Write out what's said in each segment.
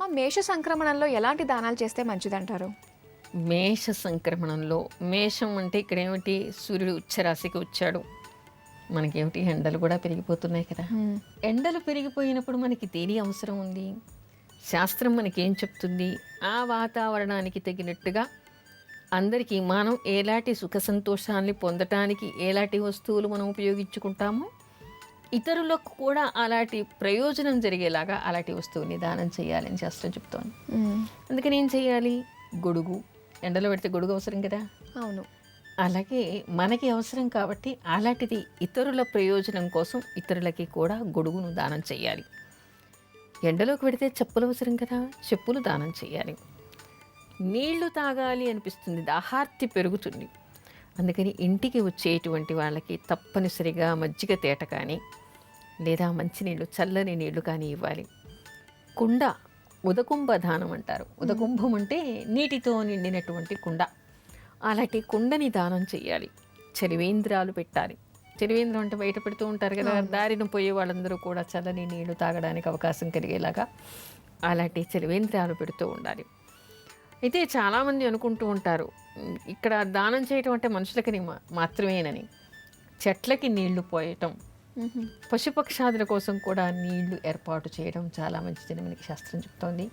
అమ్మ మేష సంక్రమణంలో ఎలాంటి దానాలు చేస్తే మంచిదంటారు? మేష సంక్రమణంలో మేషం అంటే ఇక్కడ ఏమిటి, సూర్యుడు ఉచ్చరాశికి వచ్చాడు. మనకేమిటి ఎండలు కూడా పెరిగిపోతున్నాయి కదా. ఎండలు పెరిగిపోయినప్పుడు మనకి దేని అవసరం ఉంది? శాస్త్రం మనకేం చెప్తుంది? ఆ వాతావరణానికి తగినట్టుగా అందరికీ మనం ఎలాంటి సుఖ సంతోషాన్ని పొందటానికి ఎలాంటి వస్తువులు మనం ఉపయోగించుకుంటామో ఇతరులకు కూడా అలాంటి ప్రయోజనం జరిగేలాగా అలాంటి వస్తువుని దానం చేయాలని శాస్త్రం చెప్తోంది. అందుకని ఏం చేయాలి? గొడుగు. ఎండలో పెడితే గొడుగు అవసరం కదా. అవును. అలాగే మనకి అవసరం కాబట్టి అలాంటిది ఇతరుల ప్రయోజనం కోసం ఇతరులకి కూడా గొడుగును దానం చేయాలి. ఎండలోకి పెడితే చెప్పులు అవసరం కదా, చెప్పులు దానం చేయాలి. నీళ్లు తాగాలి అనిపిస్తుంది, దాహార్తి పెరుగుతుంది. అందుకని ఇంటికి వచ్చేటువంటి వాళ్ళకి తప్పనిసరిగా మజ్జిగ తేట కానీ లేదా మంచినీళ్ళు, చల్లని నీళ్లు కానీ ఇవ్వాలి. కుండ, ఉదకుంభ దానం అంటారు. ఉదకుంభం అంటే నీటితో నిండినటువంటి కుండ. అలాంటి కుండని దానం చేయాలి. చలివేంద్రాలు పెట్టాలి. చలివేంద్రం అంటే బయట పెడుతూ ఉంటారు కదా, దారిన పోయే వాళ్ళందరూ కూడా చల్లని నీళ్లు తాగడానికి అవకాశం కలిగేలాగా అలాంటి చలివేంద్రాలు పెడుతూ ఉండాలి. అయితే చాలామంది అనుకుంటూ ఉంటారు ఇక్కడ దానం చేయటం అంటే మనుషులకి మాత్రమేనని. చెట్లకి నీళ్లు పోయటం, పశుపక్షాదుల కోసం కూడా నీళ్లు ఏర్పాటు చేయడం చాలా మంచిదని మనకి శాస్త్రం చెప్తోంది.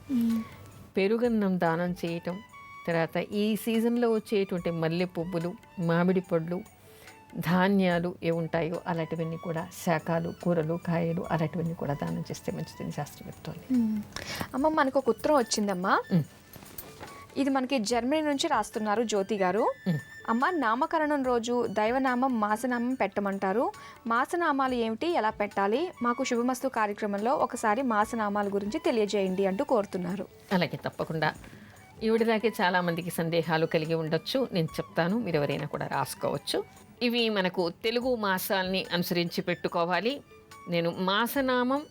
పెరుగన్నం దానం చేయటం, తర్వాత ఈ సీజన్లో వచ్చేటువంటి మల్లె పువ్వులు, మామిడి పళ్ళు, ధాన్యాలు ఏ ఉంటాయో అలాంటివన్నీ కూడా, శాకాలు, కూరలు, కాయలు అలాంటివన్నీ కూడా దానం చేస్తే మంచిదని శాస్త్రం చెప్తోంది. అమ్మ మనకు ఒక ఉత్తరం వచ్చిందమ్మా. ఇది మనకి జర్మనీ నుంచి రాస్తున్నారు జ్యోతి గారు. అమ్మ, నామకరణం రోజు దైవనామం, మాసనామం పెట్టమంటారు. మాసనామాలు ఏమిటి, ఎలా పెట్టాలి? మాకు శుభమస్తు కార్యక్రమంలో ఒకసారి మాసనామాల గురించి తెలియజేయండి అంటూ కోరుతున్నారు. అలాగే తప్పకుండా. ఈవిడలాగే చాలామందికి సందేహాలు కలిగి ఉండొచ్చు, నేను చెప్తాను, మీరు ఎవరైనా కూడా రాసుకోవచ్చు. ఇవి మనకు తెలుగు మాసాల్ని అనుసరించి పెట్టుకోవాలి. నేను మాసనామం,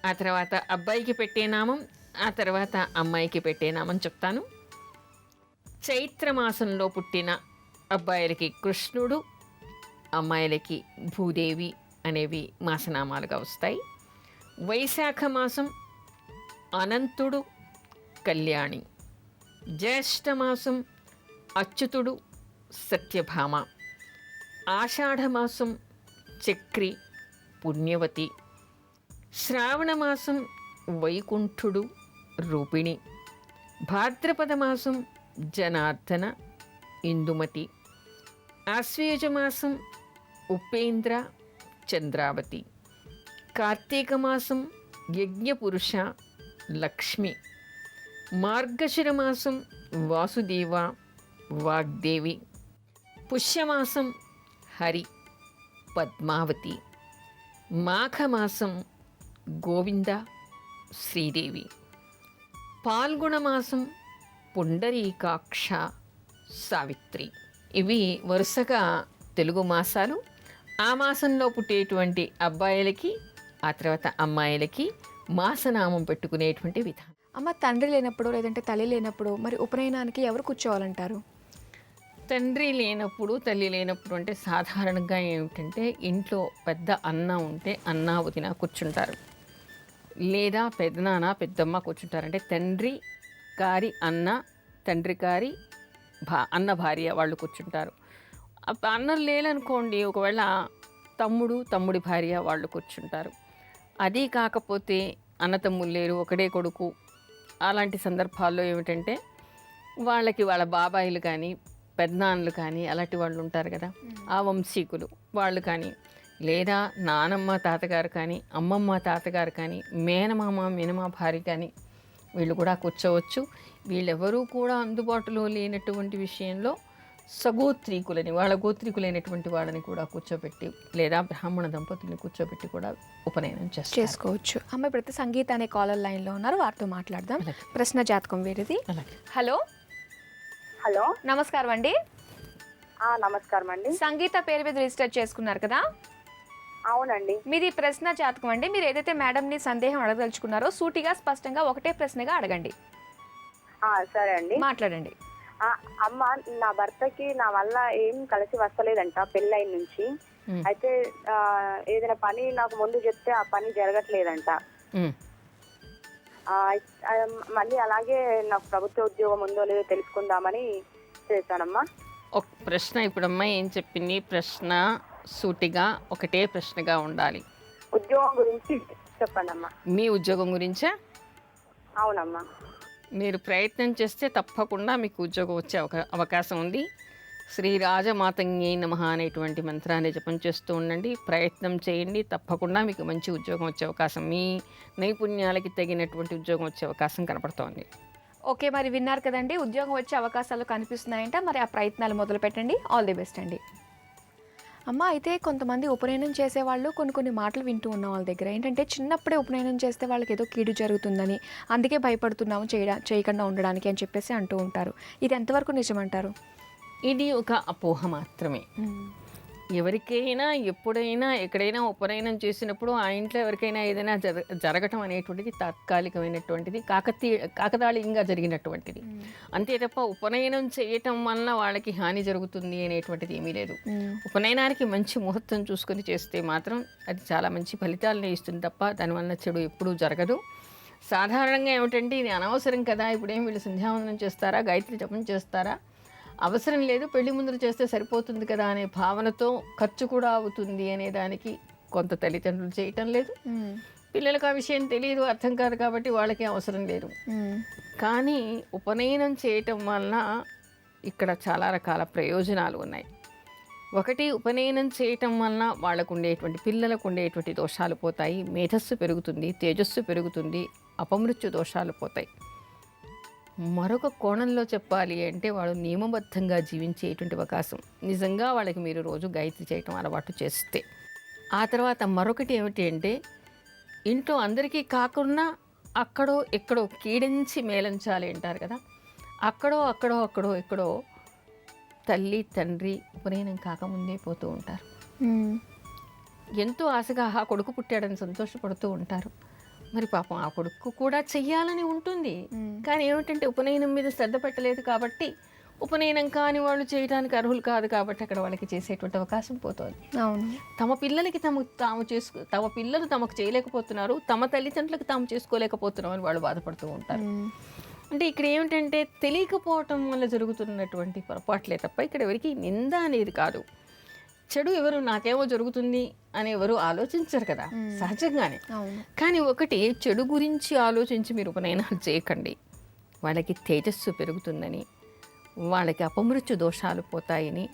ఆ తర్వాత అబ్బాయికి పెట్టే నామం, ఆ తర్వాత అమ్మాయికి పెట్టే నామం చెప్తాను. చైత్రమాసంలో పుట్టిన అబ్బాయిలకి కృష్ణుడు, అమ్మాయిలకి భూదేవి అనేవి మాసనామాలుగా వస్తాయి. వైశాఖ మాసం అనంతుడు, కళ్యాణి. జ్యేష్ఠమాసం అచ్యుతుడు, సత్యభామ. ఆషాఢమాసం చక్రి, పుణ్యవతి. శ్రావణమాసం వైకుంఠుడు, రూపిణి. భాద్రపద మాసం జనార్దన, ఇందుమతి. ఆశ్వేజమాసం ఉపేంద్ర, చంద్రావతి. కార్తీక మాసం యజ్ఞపురుష, లక్ష్మి. మార్గశిర మాసం వాసుదేవ, వాగ్దేవి. పుష్యమాసం హరి, పద్మావతి. మాఘమాసం గోవింద, శ్రీదేవి. పాల్గొనమాసం పుండరీకాక్ష, సావిత్రి. ఇవి వరుసగా తెలుగు మాసాలు. ఆ మాసంలో పుట్టేటువంటి అబ్బాయిలకి, ఆ తర్వాత అమ్మాయిలకి మాసనామం పెట్టుకునేటువంటి విధానం. అమ్మ, తండ్రి లేనప్పుడు లేదంటే తల్లి లేనప్పుడు మరి ఉపనయనానికి ఎవరు కూర్చోవాలంటారు? తండ్రి లేనప్పుడు, తల్లి లేనప్పుడు అంటే సాధారణంగా ఏమిటంటే ఇంట్లో పెద్ద అన్న ఉంటే అన్న, వదిన కూర్చుంటారు, లేదా పెద్దనాన్న, పెద్దమ్మ కూర్చుంటారు. అంటే తండ్రి గారి అన్న, తండ్రి గారి అన్న భార్య వాళ్ళు కూర్చుంటారు. అన్నం లేదనుకోండి, ఒకవేళ తమ్ముడు, తమ్ముడి భార్య వాళ్ళు కూర్చుంటారు. అది కాకపోతే అన్నతమ్ములు లేరు, ఒకడే కొడుకు, అలాంటి సందర్భాల్లో ఏమిటంటే వాళ్ళకి వాళ్ళ బాబాయిలు కానీ పెద్దనాన్నలు కానీ అలాంటి వాళ్ళు ఉంటారు కదా, ఆ వంశీకులు వాళ్ళు కానీ, లేదా నానమ్మ తాతగారు కానీ, అమ్మమ్మ తాతగారు కానీ, మేనమామ మేనమా భార్య కానీ వీళ్ళు కూడా కూర్చోవచ్చు. వీళ్ళెవరూ కూడా అందుబాటులో లేనటువంటి విషయంలో సగోత్రీకులని, వాళ్ళ గోత్రీకులైనటువంటి వాళ్ళని కూడా కూర్చోబెట్టి, లేదా బ్రాహ్మణ దంపతుల్ని కూర్చోబెట్టి కూడా ఉపనయనం చేసుకోవచ్చు. అమ్మాయి ప్రతి సంగీత అనే కాలర్ లైన్లో ఉన్నారు, వారితో మాట్లాడదాం. ప్రశ్న జాతకం వేరేది. హలో హలో, నమస్కారం అండి. నమస్కారం అండి. సంగీత పేరు మీద రిజిస్టర్ చేసుకున్నారు కదా? అవునండి. మీది ప్రశ్న జాతకం అండి. మీరు ఏదైతే మేడంని సందేహం అడగదలుచుకున్నారో సూటిగా స్పష్టంగా ఒకటే ప్రశ్నగా అడగండి. సరే అండి, మాట్లాడండి. అమ్మ, నా భర్తకి నా వల్ల ఏం కలిసి వస్తలేదంట పెళ్ళైన నుంచి. అయితే ఏదైనా పని నాకు ముందు చెప్తే ఆ పని జరగట్లేదంట. ఆ, ఆ, మళ్ళీ అలాగే నాకు ప్రభుత్వ ఉద్యోగం ఉందో లేదో తెలుసుకుందామని చేశానమ్మా. ఒక ప్రశ్న ఇప్పుడమ్మా ఏం చెప్పింది? ప్రశ్న సూటిగా ఒకటే ప్రశ్నగా ఉండాలి. ఉద్యోగం గురించి చెప్పండి అమ్మా. మీ ఉద్యోగం గురించా? అవునమ్మా. మీరు ప్రయత్నం చేస్తే తప్పకుండా మీకు ఉద్యోగం వచ్చే అవకాశం ఉంది. శ్రీ రాజమాతంగే నమః అనేటువంటి మంత్రాన్ని జపం చేస్తూ ఉండండి, ప్రయత్నం చేయండి, తప్పకుండా మీకు మంచి ఉద్యోగం వచ్చే అవకాశం, మీ నైపుణ్యాలకి తగినటువంటి ఉద్యోగం వచ్చే అవకాశం కనపడుతోంది. ఓకే, మరి విన్నారు కదండి, ఉద్యోగం వచ్చే అవకాశాలు కనిపిస్తున్నాయంట. మరి ఆ ప్రయత్నాలు మొదలు పెట్టండి. ఆల్ ది బెస్ట్ అండి. అమ్మ, అయితే కొంతమంది ఉపనయనం చేసేవాళ్ళు కొన్ని మాటలు వింటూ ఉన్నాం వాళ్ళ దగ్గర. ఏంటంటే చిన్నప్పుడే ఉపనయనం చేస్తే వాళ్ళకి ఏదో కీడు జరుగుతుందని, అందుకే భయపడుతున్నాము చేయకుండా ఉండడానికి అని చెప్పేసి అంటూ ఉంటారు. ఇది ఎంతవరకు నిజమంటారు? ఇది ఒక అపోహ మాత్రమే. ఎవరికైనా ఎప్పుడైనా ఎక్కడైనా ఉపనయనం చేసినప్పుడు ఆ ఇంట్లో ఎవరికైనా ఏదైనా జరగటం అనేటువంటిది తాత్కాలికమైనటువంటిది, కాకతాళీయంగా జరిగినటువంటిది. అంతే తప్ప ఉపనయనం చేయటం వల్ల వాళ్ళకి హాని జరుగుతుంది అనేటువంటిది ఏమీ లేదు. ఉపనయనానికి మంచి ముహూర్తం చూసుకొని చేస్తే మాత్రం అది చాలా మంచి ఫలితాలను ఇస్తుంది తప్ప దానివల్ల చెడు ఎప్పుడూ జరగదు. సాధారణంగా ఏమిటంటే ఇది అనవసరం కదా, ఇప్పుడేం వీళ్ళు సంధ్యావందనం చేస్తారా, గాయత్రి జపం చేస్తారా, అవసరం లేదు, పెళ్లి ముందు చేస్తే సరిపోతుంది కదా అనే భావనతో ఖర్చు కూడా అవుతుంది అనే దానికి కొంత తల్లిదండ్రులు చేయటం లేదు. పిల్లలకు ఆ విషయం తెలియదు, అర్థం కాదు, కాబట్టి వాళ్ళకి అవసరం లేదు. కానీ ఉపనయనం చేయటం వలన ఇక్కడ చాలా రకాల ప్రయోజనాలు ఉన్నాయి. ఒకటి, ఉపనయనం చేయటం వలన వాళ్ళకు ఉండేటువంటి పిల్లలకు ఉండేటువంటి దోషాలు పోతాయి, మేధస్సు పెరుగుతుంది, తేజస్సు పెరుగుతుంది, అపమృత్యు దోషాలు పోతాయి. మరొక కోణంలో చెప్పాలి అంటే వాళ్ళు నియమబద్ధంగా జీవించేటువంటి అవకాశం, నిజంగా వాళ్ళకి మీరు రోజు గాయత్రి చేయటం అలవాటు చేస్తే. ఆ తర్వాత మరొకటి ఏమిటి అంటే, ఇంట్లో అందరికీ కాకుండా అక్కడో ఎక్కడో కీడించి మేలంచాలి అంటారు కదా, ఎక్కడో తల్లి తండ్రి ఉపనయనం కాకముందే పోతూ ఉంటారు. ఎంతో ఆశగా ఆ కొడుకు పుట్టాడని సంతోషపడుతూ ఉంటారు. మరి పాపం ఆ కొడుకు కూడా చెయ్యాలని ఉంటుంది, కానీ ఏమిటంటే ఉపనయనం మీద శ్రద్ధ పెట్టలేదు కాబట్టి, ఉపనయనం కాని వాళ్ళు చేయడానికి అర్హులు కాదు కాబట్టి అక్కడ వాళ్ళకి చేసేటువంటి అవకాశం పోతుంది. అవును, తమ పిల్లలకి తమ పిల్లలు తమకు చేయలేకపోతున్నారు, తమ తల్లిదండ్రులకు తాము చేసుకోలేకపోతున్నాం అని వాళ్ళు బాధపడుతూ ఉంటారు. అంటే ఇక్కడ ఏమిటంటే తెలియకపోవటం వల్ల జరుగుతున్నటువంటి పొరపాట్లే తప్ప ఇక్కడ ఎవరికి నింద అనేది కాదు. చెడు ఎవరు నాకేమో జరుగుతుంది అని ఎవరు ఆలోచించరు కదా సహజంగానే. కానీ ఒకటి, చెడు గురించి ఆలోచించి మీరు ఉపనయనాలు చేయకండి. వాళ్ళకి తేజస్సు పెరుగుతుందని, వాళ్ళకి అపమృత్యు దోషాలు పోతాయని,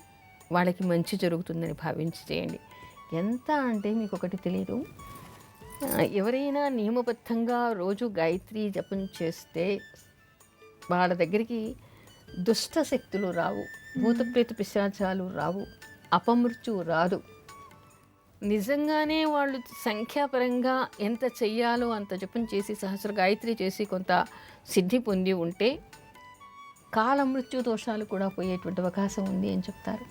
వాళ్ళకి మంచి జరుగుతుందని భావించి చేయండి. ఎంత అంటే మీకు ఒకటి తెలియదు, ఎవరైనా నియమబద్ధంగా రోజు గాయత్రి జపం చేస్తే వాళ్ళ దగ్గరికి దుష్ట శక్తులు రావు, భూతప్రేత పిశాచాలు రావు, అపమృత్యు రాదు. నిజంగానే వాళ్ళు సంఖ్యాపరంగా ఎంత చెయ్యాలో అంత జపం చేసి సహస్ర గాయత్రి చేసి కొంత సిద్ధి పొంది ఉంటే కాలమృత్యు దోషాలు కూడా పోయేటువంటి అవకాశం ఉంది అని చెప్తారు.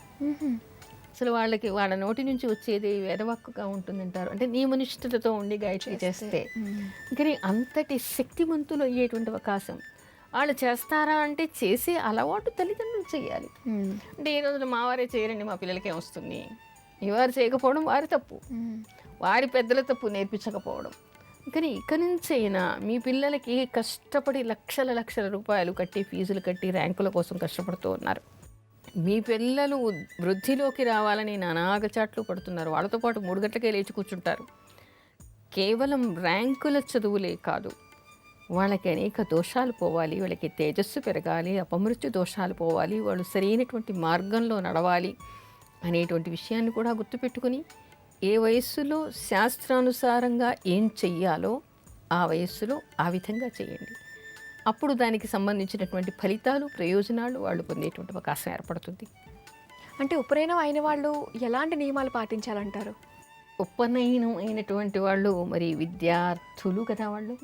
అసలు వాళ్ళ నోటి నుంచి వచ్చేది వేదవాక్కుగా ఉంటుందంటారు. అంటే నియమనిష్ఠతతో ఉండి గాయత్రి చేస్తే కానీ అంతటి శక్తివంతులు అయ్యేటువంటి అవకాశం. వాళ్ళు చేస్తారా అంటే చేసే అలవాటు తల్లిదండ్రులు చేయాలి. అంటే ఈ రోజున మా వారే చేయరండి, మా పిల్లలకేం వస్తుంది, ఈ వారు చేయకపోవడం వారి తప్పు, వారి పెద్దల తప్పు నేర్పించకపోవడం. కానీ ఇక నుంచైనా మీ పిల్లలకి కష్టపడి లక్షల రూపాయలు కట్టి, ఫీజులు కట్టి, ర్యాంకుల కోసం కష్టపడుతూ ఉన్నారు. మీ పిల్లలు వృద్ధిలోకి రావాలని నానాగచాట్లు పడుతున్నారు. వాళ్ళతో పాటు 3 గంటలకే లేచి కూర్చుంటారు. కేవలం ర్యాంకుల చదువులే కాదు, వాళ్ళకి అనేక దోషాలు పోవాలి, వాళ్ళకి తేజస్సు పెరగాలి, అపమృత్యు దోషాలు పోవాలి, వాళ్ళు సరైనటువంటి మార్గంలో నడవాలి అనేటువంటి విషయాన్ని కూడా గుర్తుపెట్టుకుని ఏ వయస్సులో శాస్త్రానుసారంగా ఏం చెయ్యాలో ఆ వయస్సులో ఆ విధంగా చేయండి. అప్పుడు దానికి సంబంధించినటువంటి ఫలితాలు, ప్రయోజనాలు వాళ్ళు పొందేటువంటి అవకాశం ఏర్పడుతుంది. అంటే ఉపనయనం అయిన వాళ్ళు ఎలాంటి నియమాలు పాటించాలంటారు? ఉపనయనం అయినటువంటి వాళ్ళు మరి విద్యార్థులు కదా వాళ్ళు.